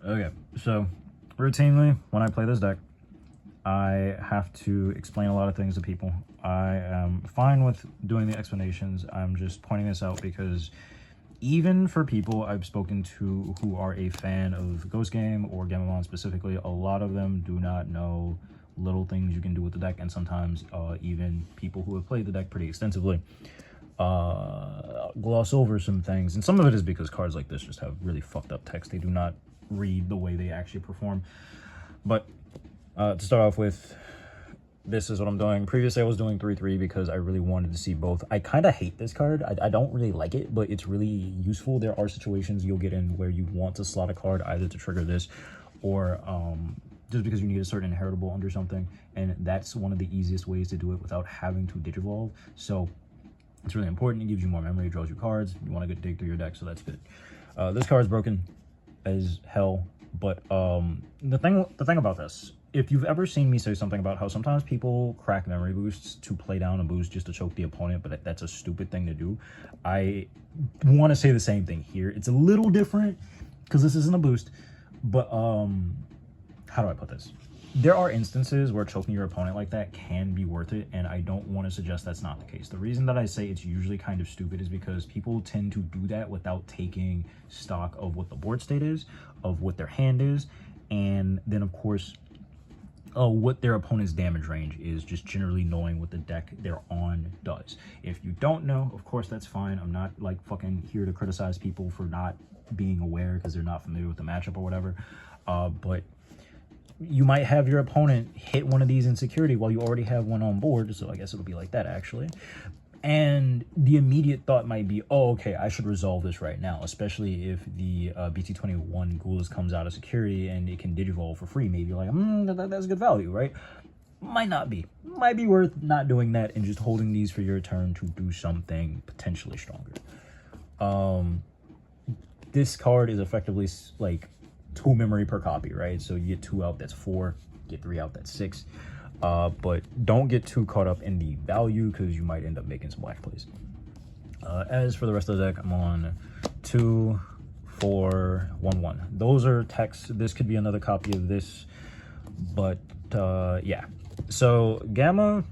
Okay, so routinely when I play this deck, I have to explain a lot of things to people. I am fine with doing the explanations. I'm just pointing this out because even for people I've spoken to who are a fan of Ghost Game or Gamamon specifically, a lot of them do not know little things you can do with the deck, and sometimes even people who have played the deck pretty extensively gloss over some things. And some of it is because cards like this just have really fucked up text. They do not read the way they actually perform. But to start off with, this is what I'm doing. Previously I was doing 3-3 because I really wanted to see both. I kind of hate this card. I don't really like it, but it's really useful. There are situations you'll get in where you want to slot a card either to trigger this or just because you need a certain inheritable under something, and that's one of the easiest ways to do it without having to digivolve. So it's really important. It gives you more memory, it draws you cards. You want to dig through your deck, so that's good. This card is broken as hell, but the thing about this, if you've ever seen me say something about how sometimes people crack memory boosts to play down a boost just to choke the opponent, but that's a stupid thing to do, I want to say the same thing here. It's a little different because this isn't a boost, but how do I put this? There are instances where choking your opponent like that can be worth it, and I don't want to suggest that's not the case. The reason that I say it's usually kind of stupid is because people tend to do that without taking stock of what the board state is, of what their hand is, and then of course what their opponent's damage range is, just generally knowing what the deck they're on does. If you don't know, of course that's fine. I'm not like fucking here to criticize people for not being aware because they're not familiar with the matchup or whatever, but you might have your opponent hit one of these in security while you already have one on board, so I guess it'll be like that actually. And the immediate thought might be, oh, okay, I should resolve this right now, especially if the BT21 Ghouls comes out of security and it can digivolve for free. Maybe like, that's good value, right? Might not be. Might be worth not doing that and just holding these for your turn to do something potentially stronger. This card is effectively like 2 memory per copy, right? So you get 2 out, that's 4. Get 3 out, that's 6. But don't get too caught up in the value because you might end up making some whack plays. As for the rest of the deck, I'm on 2, 4, 1, 1. Those are texts. This could be another copy of this, but yeah. So Gamma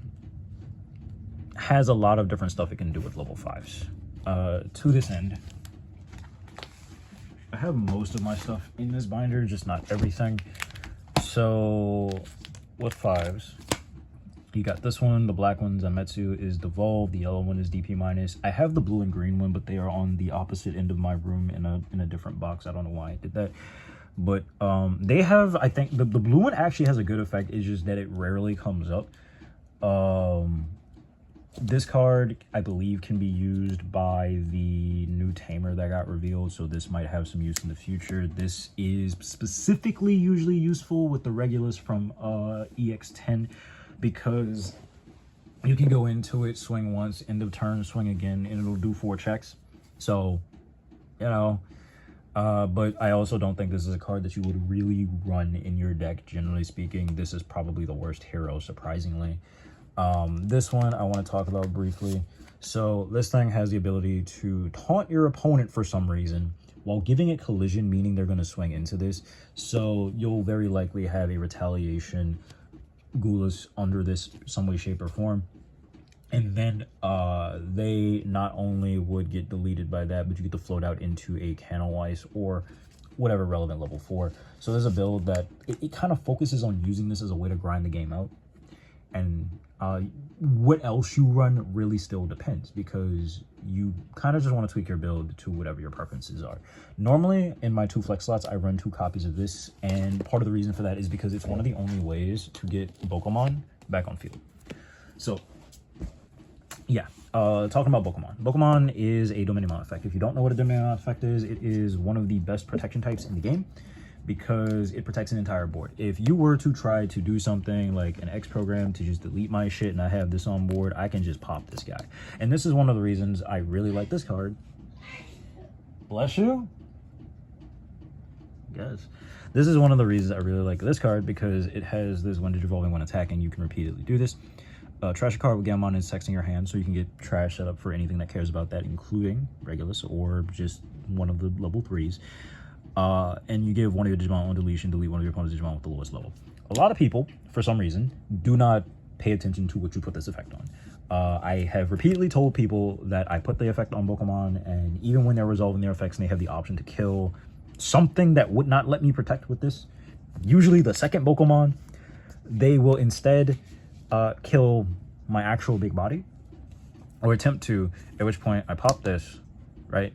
has a lot of different stuff it can do with level 5s. To this end, I have most of my stuff in this binder, just not everything. So with 5s, you got this one, the black one, Zanmetsu, is devolved, the yellow one is DP minus. I have the blue and green one, but they are on the opposite end of my room in a different box. I don't know why I did that. But they have, I think, the blue one actually has a good effect. It's just that it rarely comes up. This card, I believe, can be used by the new tamer that got revealed, so this might have some use in the future. This is specifically usually useful with the Regulus from EX10 because you can go into it, swing once, end of turn, swing again, and it'll do 4 checks. So, you know, but I also don't think this is a card that you would really run in your deck, generally speaking. This is probably the worst hero, surprisingly. This one I want to talk about briefly. So this thing has the ability to taunt your opponent for some reason while giving it collision, meaning they're going to swing into this. So you'll very likely have a retaliation Ghoulis under this some way, shape, or form. And then they not only would get deleted by that, but you get to float out into a Canal Ice or whatever relevant level 4. So there's a build that it kind of focuses on using this as a way to grind the game out. And what else you run really still depends, because you kind of just want to tweak your build to whatever your preferences are. Normally, in my 2 flex slots, I run 2 copies of this, and part of the reason for that is because it's one of the only ways to get Pokemon back on field. So, yeah, talking about Pokemon. Pokemon is a Dominion effect. If you don't know what a Dominion effect is, it is one of the best protection types in the game, because it protects an entire board. If you were to try to do something like an X program to just delete my shit and I have this on board, I can just pop this guy. And this is one of the reasons I really like this card. Bless you. Yes. This is one of the reasons I really like this card, because it has this when digivolving when attacking, you can repeatedly do this. Trash a card with Gammon is texting your hand, so you can get trash set up for anything that cares about that, including Regulus or just one of the level 3s. and you give one of your Digimon on deletion, delete one of your opponent's Digimon with the lowest level. A lot of people, for some reason, do not pay attention to what you put this effect on. I have repeatedly told people that I put the effect on Pokemon, and even when they're resolving their effects and they have the option to kill something that would not let me protect with this, usually the second Pokemon, they will instead kill my actual big body, or attempt to, at which point I pop this, right?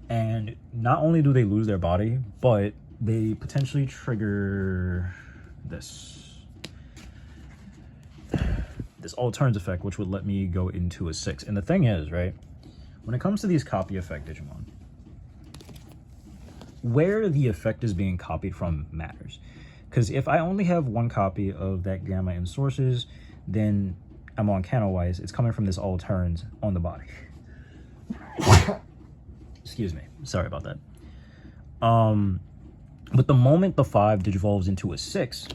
And not only do they lose their body, but they potentially trigger this all turns effect, which would let me go into a 6. And the thing is, right, when it comes to these copy effect Digimon, where the effect is being copied from matters. Because if I only have one copy of that Gamma in sources, then I'm on Canowise, it's coming from this all turns on the body. Excuse me, sorry about that. But the moment the 5 digivolves into a 6,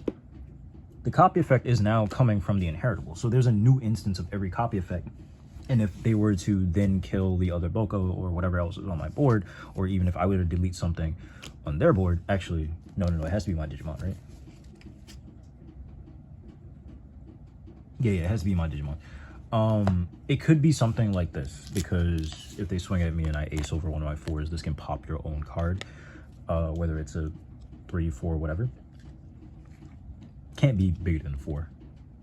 the copy effect is now coming from the inheritable. So there's a new instance of every copy effect. And if they were to then kill the other Boko or whatever else is on my board, or even if I were to delete something on their board, actually, no, it has to be my Digimon, right? Yeah, it has to be my Digimon. It could be something like this, because if they swing at me and I ace over one of my 4s, this can pop your own card, whether it's a 3, 4, whatever. Can't be bigger than 4,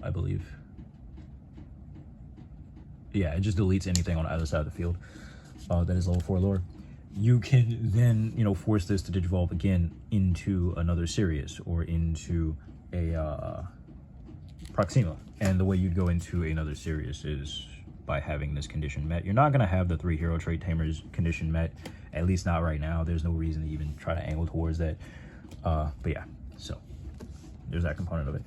I believe. Yeah, it just deletes anything on either side of the field that is level 4 lore. You can then, you know, force this to digivolve again into another Sirius or into a Proxima. And the way you'd go into another Sirius is by having this condition met. You're not going to have the 3 hero trait tamers condition met, at least not right now. There's no reason to even try to angle towards that. But yeah, so there's that component of it.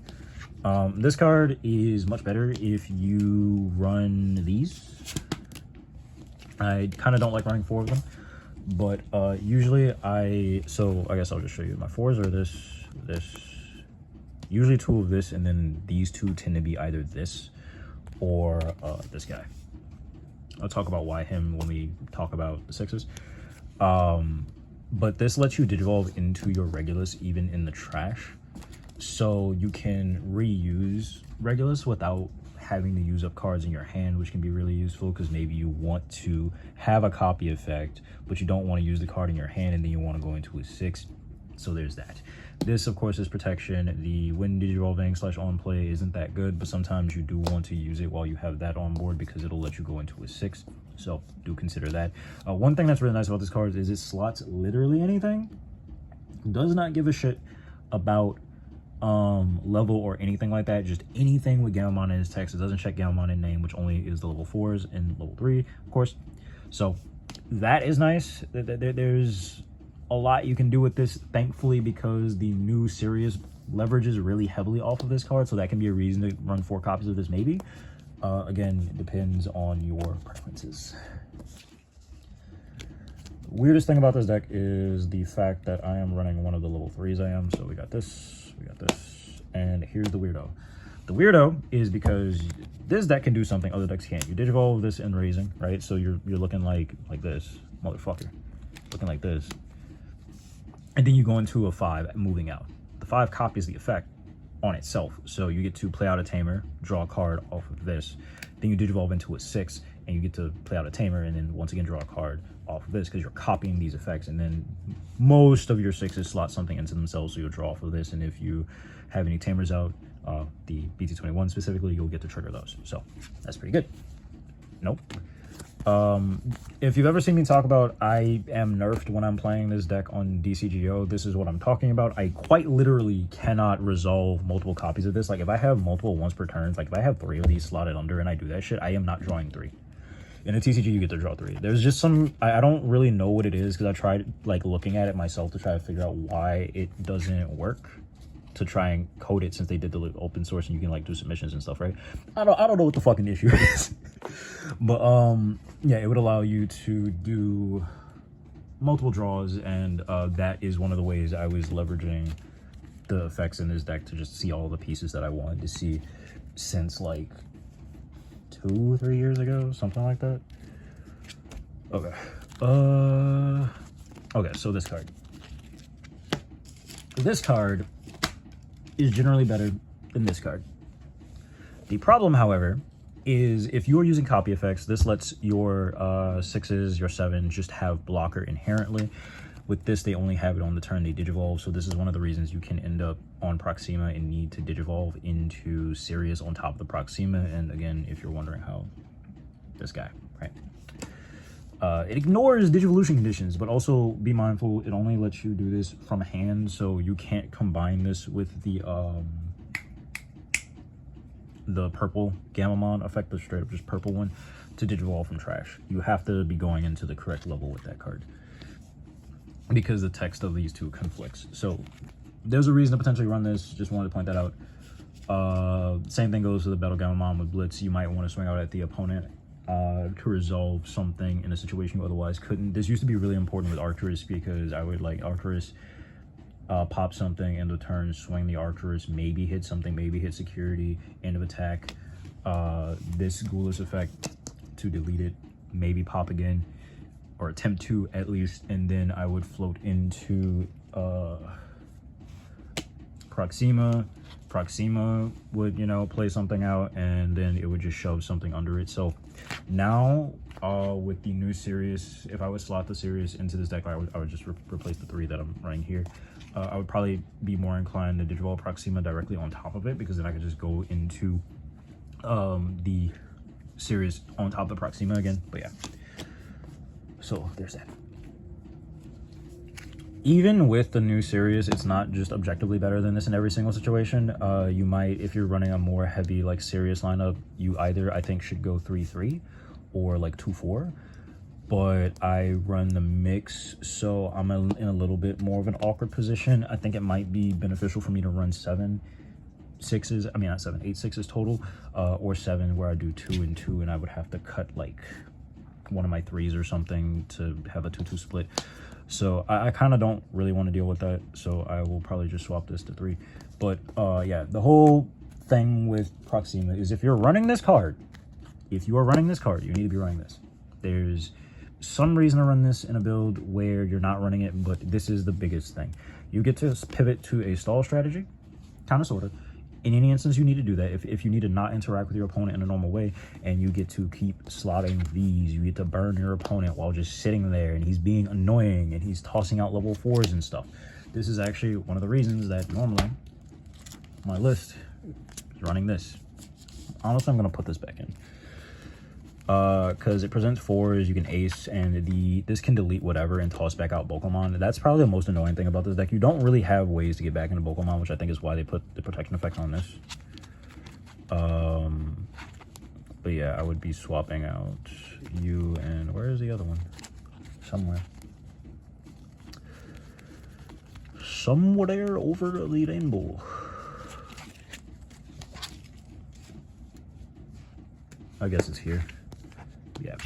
This card is much better if you run these. I kind of don't like running 4 of them, but usually I guess I'll just show you. My 4s are this, usually 2 of this, and then these 2 tend to be either this or this guy. I'll talk about why him when we talk about the 6s. But this lets you digivolve into your Regulus even in the trash. So you can reuse Regulus without having to use up cards in your hand, which can be really useful because maybe you want to have a copy effect, but you don't want to use the card in your hand and then you want to go into a 6. So there's that. This, of course, is protection. The when digivolving / on play isn't that good, but sometimes you do want to use it while you have that on board because it'll let you go into a 6. So do consider that. One thing that's really nice about this card is it slots literally anything. Does not give a shit about level or anything like that. Just anything with Gammon in his text. It doesn't check Gammon in name, which only is the level 4s and level 3, of course. So that is nice. There's a lot you can do with this, thankfully, because the new Sirius leverages really heavily off of this card, so that can be a reason to run 4 copies of this, maybe. Again, it depends on your preferences. Weirdest thing about this deck is the fact that I am running one of the level 3s I am. So we got this, and here's the weirdo. The weirdo is because this deck can do something other decks can't. You digivolve this in Raising, right? So you're looking like this, motherfucker. Looking like this. And then you go into a 5 moving out. The 5 copies the effect on itself. So you get to play out a Tamer, draw a card off of this. Then you digivolve into a 6, and you get to play out a Tamer, and then once again draw a card off of this because you're copying these effects. And then most of your 6s slot something into themselves, so you'll draw off of this. And if you have any Tamers out, the BT21 specifically, you'll get to trigger those. So that's pretty good. Nope. If you've ever seen me talk about I am nerfed when I'm playing this deck on DCGO, this is what I'm talking about. I quite literally cannot resolve multiple copies of this. Like if I have multiple once per turn, like if I have 3 of these slotted under and I do that shit, I am not drawing 3. In a TCG, you get to draw 3. There's just some, I don't really know what it is because I tried like looking at it myself to try to figure out why it doesn't work, to try and code it, since they did the open source and you can like do submissions and stuff, right? I don't know what the fucking issue is. But yeah, it would allow you to do multiple draws, and that is one of the ways I was leveraging the effects in this deck to just see all the pieces that I wanted to see since like 2 or 3 years ago, something like that. Okay. Okay, so this card. this card is generally better than this card. The problem, however, is if you are using copy effects, this lets your 6s, your 7s just have blocker inherently. With this, they only have it on the turn they digivolve, so this is one of the reasons you can end up on Proxima and need to digivolve into Sirius on top of the Proxima. And again, if you're wondering how, this guy, right? It ignores digivolution conditions, but also be mindful, it only lets you do this from hand, so you can't combine this with the purple Gamamon effect, the straight up just purple one, to digivolve from trash. You have to be going into the correct level with that card, because the text of these two conflicts. So there's a reason to potentially run this. Just wanted to point that out. Same thing goes to the Battle Gamamon with Blitz. You might want to swing out at the opponent to resolve something in a situation you otherwise couldn't. This used to be really important with Arcturus, because I would like Arcturus pop something end of turn, swing the Arcturus, maybe hit something, maybe hit security, end of attack, this Ghoulish effect to delete it, maybe pop again, or attempt to at least, and then I would float into Proxima. Proxima would, you know, play something out, and then it would just shove something under it. So now with the new Sirius, if I would slot the Sirius into this deck, I would just replace the 3 that I'm running here. I would probably be more inclined to digivolve Proxima directly on top of it, because then I could just go into the Sirius on top of Proxima again. But yeah, so there's that. Even with the new Sirius, it's not just objectively better than this in every single situation. You might, if you're running a more heavy like Sirius lineup, you either, I think, should go 3-3 or like 2-4. But I run the mix, so I'm in a little bit more of an awkward position. I think it might be beneficial for me to run 7 6s, I mean not 7, 8 6s total, or 7 where I do 2 and 2, and I would have to cut like one of my 3s or something to have a 2-2 split. So I kind of don't really want to deal with that, so I will probably just swap this to 3. But yeah, the whole thing with Proxima is if you're running this card, you need to be running this. There's some reason to run this in a build where you're not running it, but this is the biggest thing. You get to pivot to a stall strategy, kind of, sort of. In any instance, you need to do that. If you need to not interact with your opponent in a normal way, and you get to keep slotting these, you get to burn your opponent while just sitting there, and he's being annoying, and he's tossing out level 4s and stuff. This is actually one of the reasons that normally my list is running this. Honestly, I'm going to put this back in. Because it presents 4s, you can ace, and this can delete whatever and toss back out Pokemon. That's probably the most annoying thing about this deck. You don't really have ways to get back into Pokemon, which I think is why they put the protection effect on this. But yeah, I would be swapping out you and where is the other one? Somewhere over the rainbow. I guess it's here. Yeah.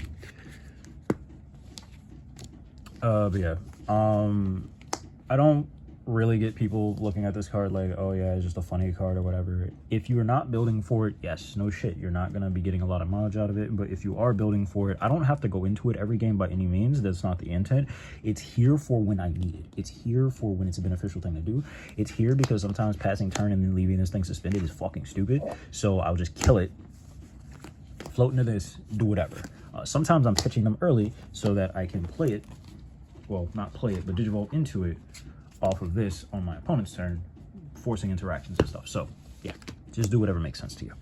But yeah, I don't really get people looking at this card like, oh yeah, it's just a funny card or whatever. If you're not building for it, yes, no shit, you're not gonna be getting a lot of mileage out of it. But if you are building for it, I don't have to go into it every game by any means. That's not the intent. It's here for when I need it. It's here for when it's a beneficial thing to do. It's here because sometimes passing turn and then leaving this thing suspended is fucking stupid. So I'll just kill it, float into this, do whatever. Sometimes I'm pitching them early so that I can play it, well, not play it, but digivolve into it off of this on my opponent's turn, forcing interactions and stuff. So yeah, just do whatever makes sense to you.